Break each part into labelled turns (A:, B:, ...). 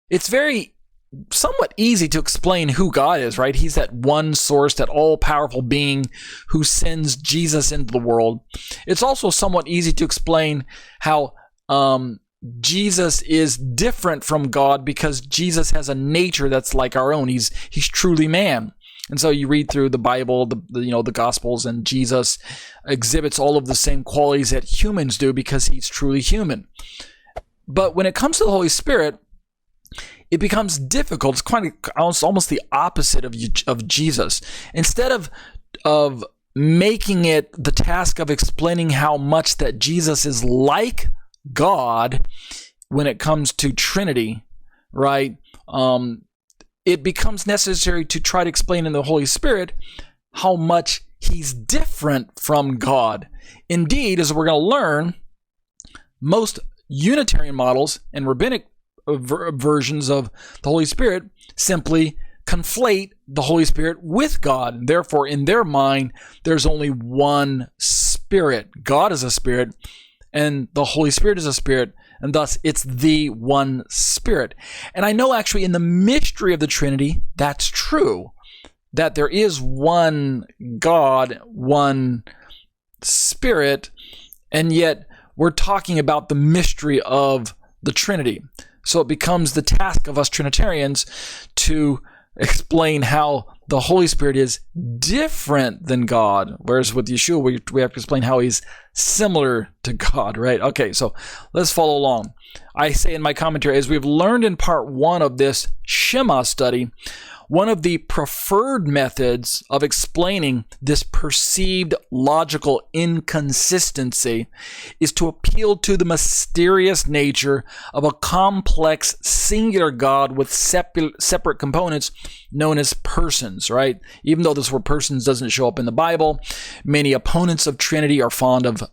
A: it's very somewhat easy to explain who God is, right? He's that one source, that all-powerful being who sends Jesus into the world. It's also somewhat easy to explain how Jesus is different from God because Jesus has a nature that's like our own. He's truly man. And so you read through the Bible, the Gospels, and Jesus exhibits all of the same qualities that humans do because he's truly human. But when it comes to the Holy Spirit, it becomes difficult. It's quite almost the opposite of Jesus. Instead of making it the task of explaining how much that Jesus is like God when it comes to Trinity, right? It becomes necessary to try to explain in the Holy Spirit how much he's different from God. Indeed, as we're going to learn, most Unitarian models and rabbinic versions of the Holy Spirit simply conflate the Holy Spirit with God. Therefore, in their mind, there's only one Spirit. God is a Spirit, and the Holy Spirit is a Spirit, and thus it's the one Spirit. And I know actually in the mystery of the Trinity, that's true, that there is one God, one Spirit, and yet we're talking about the mystery of the Trinity. So it becomes the task of us Trinitarians to explain how the Holy Spirit is different than God, whereas with Yeshua, we have to explain how he's similar to God, right? Okay, so let's follow along. I say in my commentary, as we've learned in part 1 of this Shema study, one of the preferred methods of explaining this perceived logical inconsistency is to appeal to the mysterious nature of a complex singular God with separate components known as persons, right? Even though this word persons doesn't show up in the Bible, many opponents of Trinity are fond of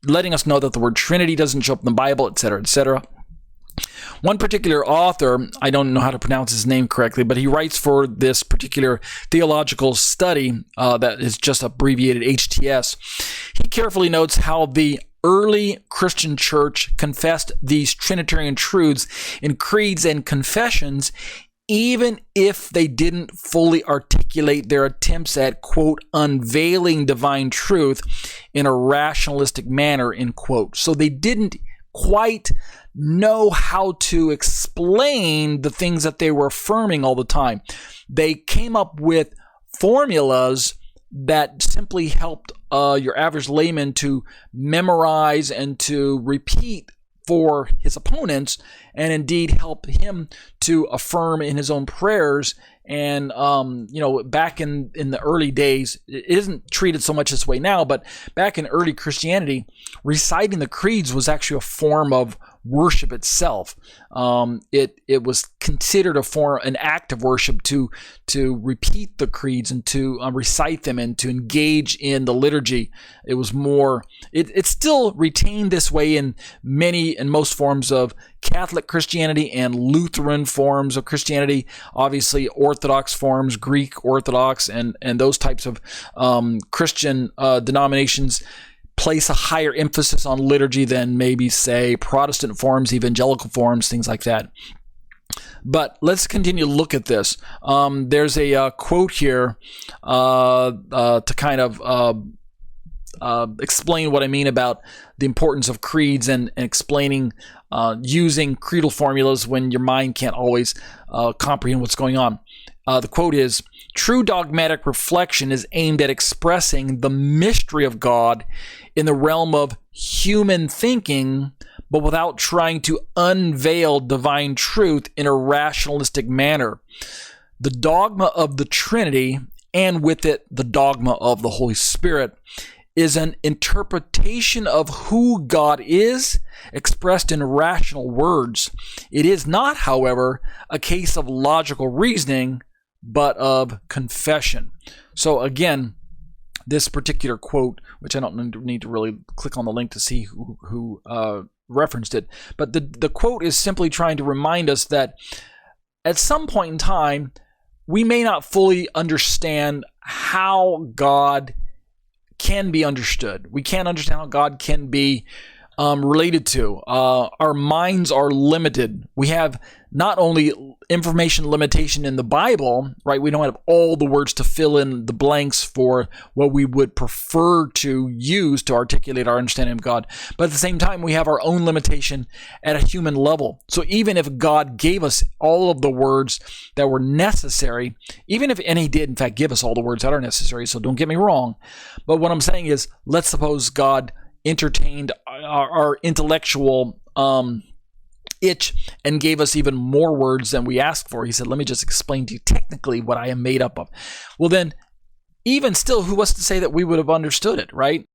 A: letting us know that the word Trinity doesn't show up in the Bible, etc., etc. One particular author, I don't know how to pronounce his name correctly, but he writes for this particular theological study that is just abbreviated HTS. He carefully notes how the early Christian church confessed these Trinitarian truths in creeds and confessions, even if they didn't fully articulate their attempts at, quote, unveiling divine truth in a rationalistic manner, end quote. So they didn't quite know how to explain the things that they were affirming all the time. They came up with formulas that simply helped your average layman to memorize and to repeat for his opponents, and indeed help him to affirm in his own prayers. And back in the early days, it isn't treated so much this way now, but back in early Christianity, reciting the creeds was actually a form of worship itself. It was considered an act of worship to repeat the creeds and to recite them and to engage in the liturgy. It was more. It's still retained this way in most forms of Catholic Christianity and Lutheran forms of Christianity. Obviously, Orthodox forms, Greek Orthodox, and those types of Christian denominations place a higher emphasis on liturgy than maybe, say, Protestant forms, evangelical forms, things like that. But let's continue to look at this. There's a quote here to kind of explain what I mean about the importance of creeds and explaining using creedal formulas when your mind can't always comprehend what's going on. The quote is, "True dogmatic reflection is aimed at expressing the mystery of God in the realm of human thinking, but without trying to unveil divine truth in a rationalistic manner. The dogma of the Trinity, and with it the dogma of the Holy Spirit, is an interpretation of who God is, expressed in rational words. It is not, however, a case of logical reasoning, but of confession." So again, this particular quote, which I don't need to really click on the link to see who referenced it, but the quote is simply trying to remind us that at some point in time, we may not fully understand how God can be understood. We can't understand how God can be related to. Our minds are limited. We have not only information limitation in the Bible, right? We don't have all the words to fill in the blanks for what we would prefer to use to articulate our understanding of God. But at the same time, we have our own limitation at a human level. So even if God gave us all of the words that were necessary, and he did in fact give us all the words that are necessary, so don't get me wrong. But what I'm saying is, let's suppose God entertained our intellectual itch and gave us even more words than we asked for. He said, let me just explain to you technically what I am made up of. Well, then, even still, who was to say that we would have understood it, right?